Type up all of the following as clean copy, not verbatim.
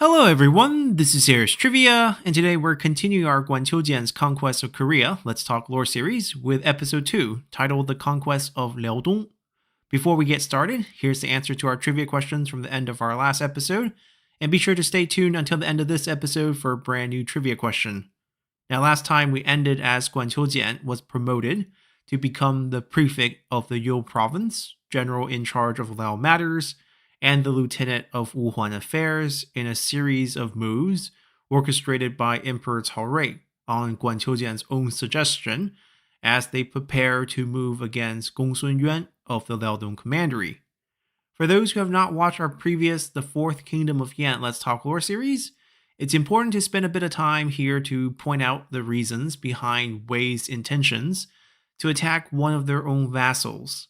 Hello everyone, this is Harris Trivia, and today we're continuing our Guanqiu Jian's Conquest of Korea Let's Talk Lore series with episode 2, titled The Conquest of Liaodong. Before we get started, here's the answer to our trivia questions from the end of our last episode, and be sure to stay tuned until the end of this episode for a brand new trivia question. Now last time we ended as Guanqiu Jian was promoted to become the prefect of the You province, general in charge of Lao matters, and the lieutenant of Wuhan affairs in a series of moves orchestrated by Emperor Cao Rui on Guanqiu Jian's own suggestion as they prepare to move against Gongsun Yuan of the Liaodong Commandery. For those who have not watched our previous The Fourth Kingdom of Yan Let's Talk Lore series, it's important to spend a bit of time here to point out the reasons behind Wei's intentions to attack one of their own vassals.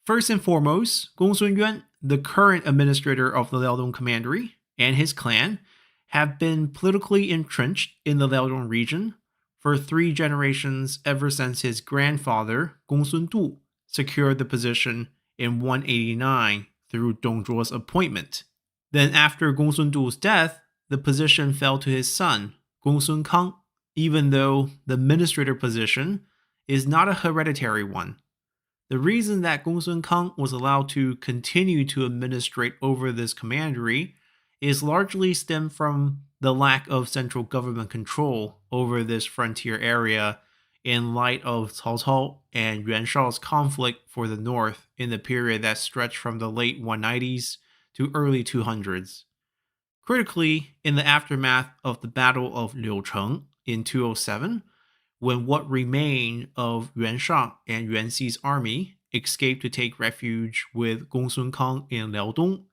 First and foremost, Gongsun Yuan, the current administrator of the Liaodong Commandery, and his clan have been politically entrenched in the Liaodong region for 3 generations ever since his grandfather, Gongsun Du, secured the position in 189 through Dong Zhuo's appointment. Then after Gongsun Du's death, the position fell to his son, Gongsun Kang, even though the administrator position is not a hereditary one. The reason that Gongsun Kang was allowed to continue to administrate over this commandery is largely stemmed from the lack of central government control over this frontier area in light of Cao Cao and Yuan Shao's conflict for the north in the period that stretched from the late 190s to early 200s. Critically, in the aftermath of the Battle of Liucheng in 207, when what remained of Yuan Shang and Yuan Xi's army escaped to take refuge with Gongsun Kang in Liaodong,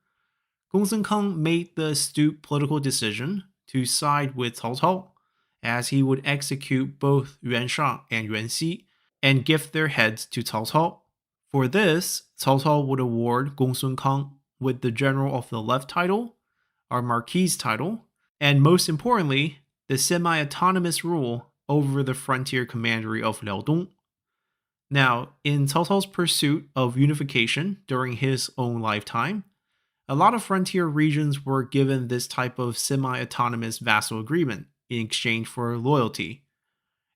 Gongsun Kang made the astute political decision to side with Cao Cao, as he would execute both Yuan Shang and Yuan Xi and gift their heads to Cao Cao. For this, Cao Cao would award Gongsun Kang with the General of the Left title, our Marquis title, and most importantly, the semi-autonomous rule over the frontier commandery of Liaodong. Now, in Cao Cao's pursuit of unification during his own lifetime, a lot of frontier regions were given this type of semi-autonomous vassal agreement in exchange for loyalty.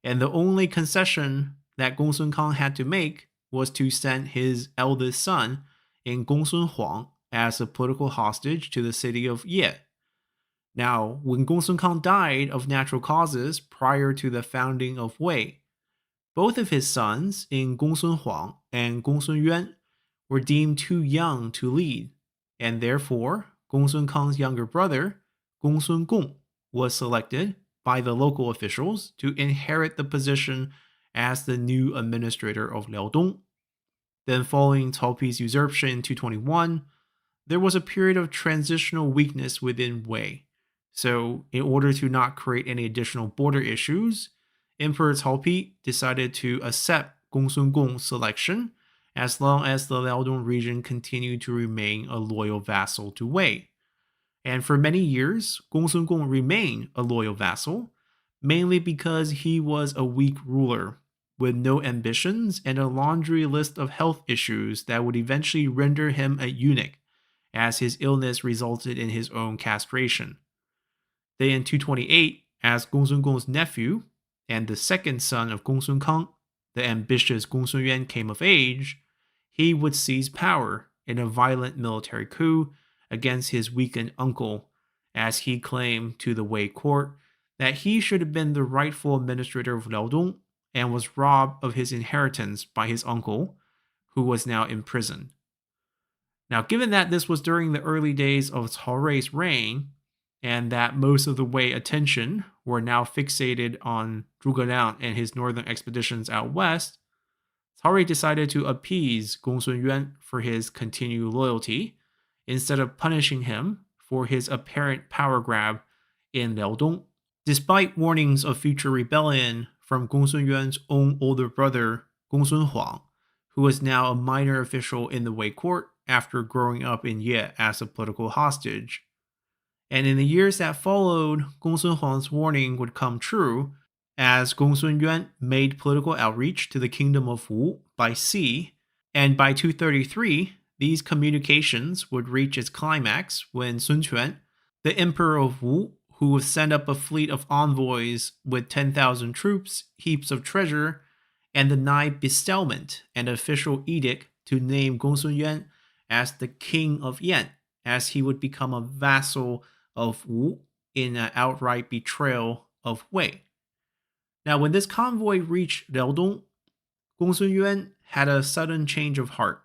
And the only concession that Gongsun Kang had to make was to send his eldest son in Gongsun Huang as a political hostage to the city of Ye. Now, when Gongsun Kang died of natural causes prior to the founding of Wei, both of his sons in Gongsun Huang and Gongsun Yuan were deemed too young to lead, and therefore Gongsun Kang's younger brother, Gongsun Gong, was selected by the local officials to inherit the position as the new administrator of Liaodong. Then following Cao Pi's usurpation in 221, there was a period of transitional weakness within Wei. So, in order to not create any additional border issues, Emperor Cao Pi decided to accept Gongsun Gong's selection as long as the Liaodong region continued to remain a loyal vassal to Wei. And for many years, Gongsun Gong remained a loyal vassal, mainly because he was a weak ruler with no ambitions and a laundry list of health issues that would eventually render him a eunuch, as his illness resulted in his own castration. Then in 228, as Gongsun Gong's nephew and the second son of Gongsun Kang, the ambitious Gongsun Yuan, came of age, he would seize power in a violent military coup against his weakened uncle, as he claimed to the Wei court that he should have been the rightful administrator of Liaodong and was robbed of his inheritance by his uncle, who was now imprisoned. Now, given that this was during the early days of Cao Rui's reign, and that most of the Wei attention were now fixated on Zhuge Liang and his northern expeditions out west, Cao Rui decided to appease Gongsun Yuan for his continued loyalty, instead of punishing him for his apparent power grab in Liaodong. Despite warnings of future rebellion from Gongsun Yuan's own older brother, Gongsun Huang, who was now a minor official in the Wei court after growing up in Ye as a political hostage. And in the years that followed, Gongsun Huang's warning would come true, as Gongsun Yuan made political outreach to the kingdom of Wu by sea, and by 233, these communications would reach its climax when Sun Quan, The Emperor of Wu, who would send up a fleet of envoys with 10,000 troops, heaps of treasure, and denied bestowment and official edict to name Gongsun Yuan as the King of Yan, as he would become a vassal of Wu in an outright betrayal of Wei. Now, when this convoy reached Liaodong, Gongsun Yuan had a sudden change of heart,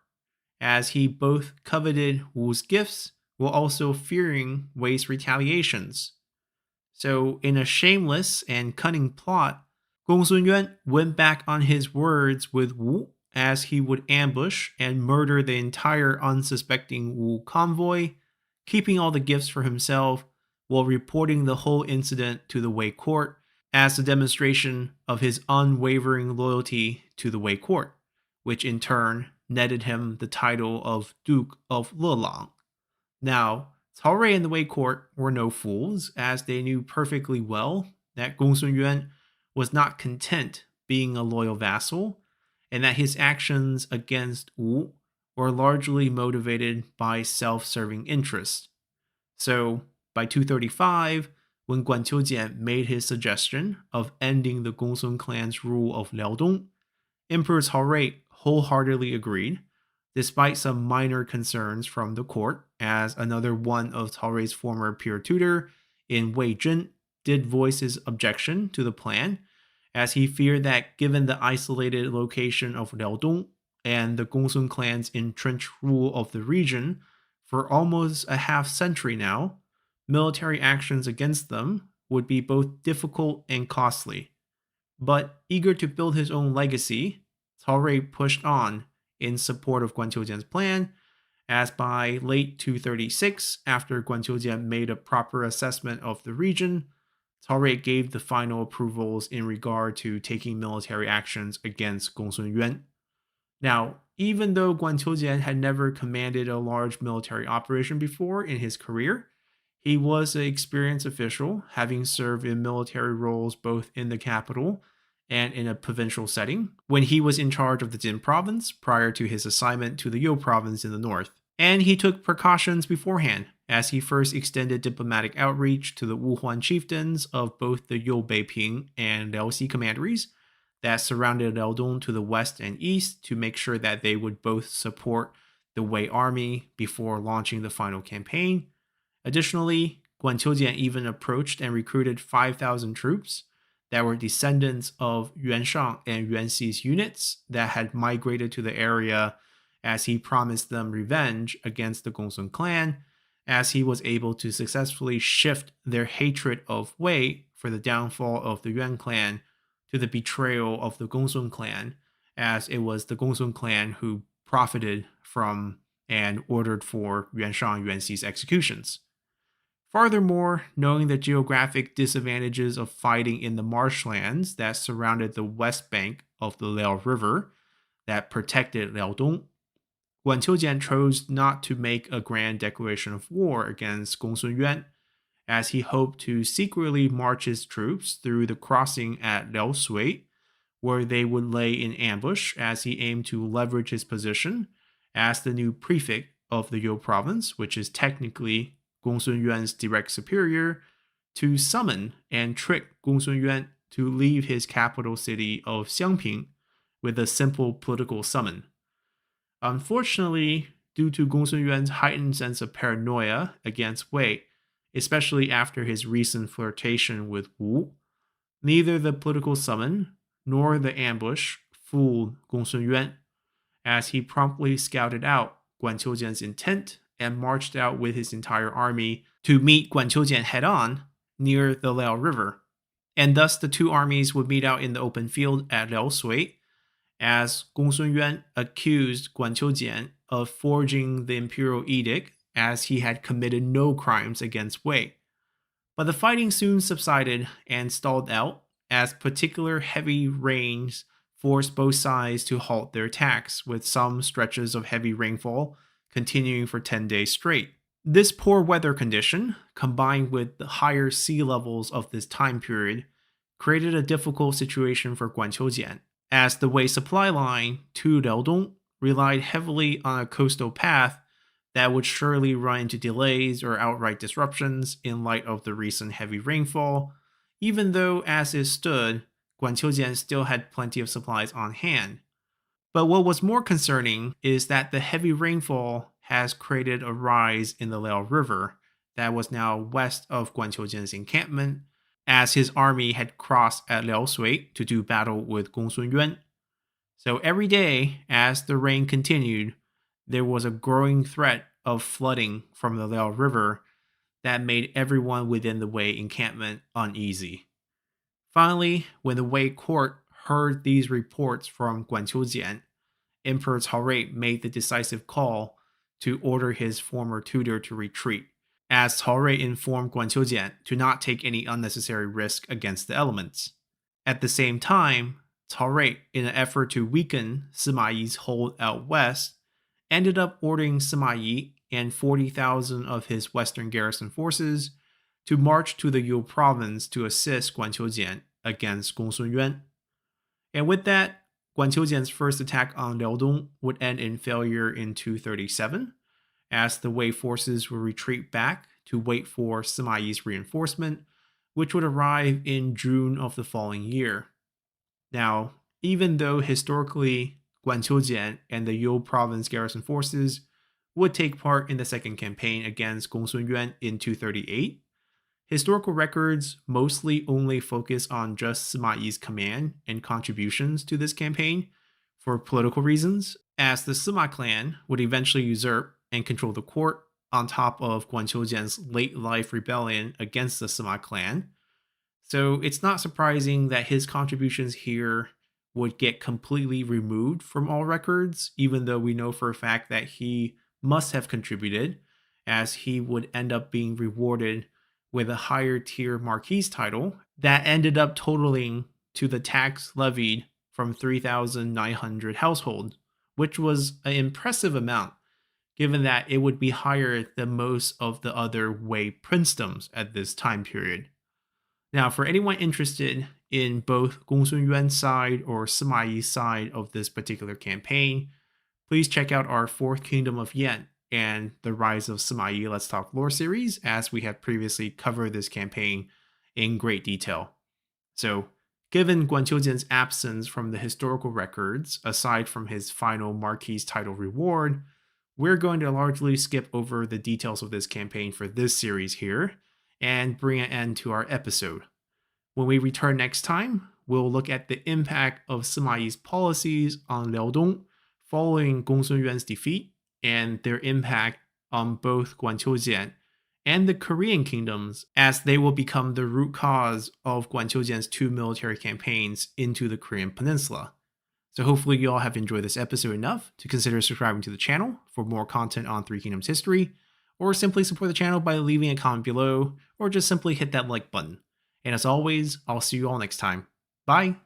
as he both coveted Wu's gifts while also fearing Wei's retaliations. So, in a shameless and cunning plot, Gongsun Yuan went back on his words with Wu as he would ambush and murder the entire unsuspecting Wu convoy, keeping all the gifts for himself while reporting the whole incident to the Wei court as a demonstration of his unwavering loyalty to the Wei court, which in turn netted him the title of Duke of Lelang. Now, Cao Rui and the Wei court were no fools, as they knew perfectly well that Gongsun Yuan was not content being a loyal vassal, and that his actions against Wu were largely motivated by self-serving interests. So, by 235, when Guanqiu Jian made his suggestion of ending the Gongsun clan's rule of Liaodong, Emperor Cao Rui wholeheartedly agreed, despite some minor concerns from the court, as another one of Cao Rui's former peer tutor in Wei Zhen did voice his objection to the plan, as he feared that given the isolated location of Liaodong and the Gongsun clan's entrenched rule of the region for almost a half century now, military actions against them would be both difficult and costly. But eager to build his own legacy, Cao Rui pushed on in support of Guanqiu Jian's plan, as by late 236, after Guanqiu Jian made a proper assessment of the region, Cao Rui gave the final approvals in regard to taking military actions against Gongsun Yuan. Now, even though Guanqiu Jian had never commanded a large military operation before in his career, he was an experienced official, having served in military roles both in the capital and in a provincial setting, when he was in charge of the Jin province prior to his assignment to the You province in the north. And he took precautions beforehand, as he first extended diplomatic outreach to the Wuhuan chieftains of both the You Beiping and Liaoxi commanderies that surrounded Liaodong to the west and east to make sure that they would both support the Wei army before launching the final campaign. Additionally, Guanqiu Jian even approached and recruited 5,000 troops that were descendants of Yuan Shang and Yuan Xi's units that had migrated to the area, as he promised them revenge against the Gongsun clan, as he was able to successfully shift their hatred of Wei for the downfall of the Yuan clan to the betrayal of the Gongsun clan, as it was the Gongsun clan who profited from and ordered for Yuan Shang and Yuan Xi's executions. Furthermore, knowing the geographic disadvantages of fighting in the marshlands that surrounded the west bank of the Liao River that protected Liaodong, Guanqiu Jian chose not to make a grand declaration of war against Gongsun Yuan, as he hoped to secretly march his troops through the crossing at Liao Sui, where they would lay in ambush as he aimed to leverage his position as the new prefect of the You province, which is technically Gongsun Yuan's direct superior, to summon and trick Gongsun Yuan to leave his capital city of Xiangping with a simple political summon. Unfortunately, due to Gongsun Yuan's heightened sense of paranoia against Wei, especially after his recent flirtation with Wu, neither the political summon nor the ambush fooled Gongsun Yuan, as he promptly scouted out Guanqiu Jian's intent and marched out with his entire army to meet Guanqiu Jian head-on near the Liao River. And thus the two armies would meet out in the open field at Liao Sui, as Gongsun Yuan accused Guanqiu Jian of forging the imperial edict, as he had committed no crimes against Wei. But the fighting soon subsided and stalled out, as particular heavy rains forced both sides to halt their attacks, with some stretches of heavy rainfall continuing for 10 days straight. This poor weather condition, combined with the higher sea levels of this time period, created a difficult situation for Guanqiu Jian, as the Wei supply line to Liaodong relied heavily on a coastal path that would surely run into delays or outright disruptions in light of the recent heavy rainfall, even though, as it stood, Guanqiu Jian still had plenty of supplies on hand. But what was more concerning is that the heavy rainfall has created a rise in the Liao River that was now west of Guanqiu Jian's encampment, as his army had crossed at Liao Sui to do battle with Gongsun Yuan. So every day, as the rain continued, there was a growing threat of flooding from the Liao River that made everyone within the Wei encampment uneasy. Finally, when the Wei court heard these reports from Guanqiu Jian, Emperor Cao Rui made the decisive call to order his former tutor to retreat, as Cao Rui informed Guanqiu Jian to not take any unnecessary risk against the elements. At the same time, Cao Rui, in an effort to weaken Sima Yi's hold out west, ended up ordering Sima Yi and 40,000 of his western garrison forces to march to the Yu province to assist Guanqiu Jian against Gongsun Yuan. And with that, Guanqiu Jian's first attack on Liaodong would end in failure in 237, as the Wei forces would retreat back to wait for Sima Yi's reinforcement, which would arrive in June of the following year. Now, even though historically Guanqiu Jian and the Yu province garrison forces would take part in the second campaign against Gongsun Yuan in 238, historical records mostly only focus on just Sima Yi's command and contributions to this campaign for political reasons, as the Sima clan would eventually usurp and control the court on top of Guanqiu Jian's late life rebellion against the Sima clan. So it's not surprising that his contributions here would get completely removed from all records, even though we know for a fact that he must have contributed, as he would end up being rewarded with a higher tier marquise title that ended up totaling to the tax levied from 3,900 households, which was an impressive amount, given that it would be higher than most of the other Wei princedoms at this time period. Now, for anyone interested in both Gongsun Yuan's side or Sima Yi's side of this particular campaign, please check out our Fourth Kingdom of Yan and the Rise of Sima Yi Let's Talk Lore series, as we have previously covered this campaign in great detail. So, given Guanqiu Jian's absence from the historical records, aside from his final Marquis title reward, we're going to largely skip over the details of this campaign for this series here, and bring an end to our episode. When we return next time, we'll look at the impact of Sima Yi's policies on Liaodong following Gongsun Yuan's defeat, and their impact on both Guanqiu Jian and the Korean kingdoms, as they will become the root cause of Guanqiu Jian's two military campaigns into the Korean peninsula. So hopefully you all have enjoyed this episode enough to consider subscribing to the channel for more content on Three Kingdoms history, or simply support the channel by leaving a comment below, or just simply hit that like button. And as always, I'll see you all next time. Bye!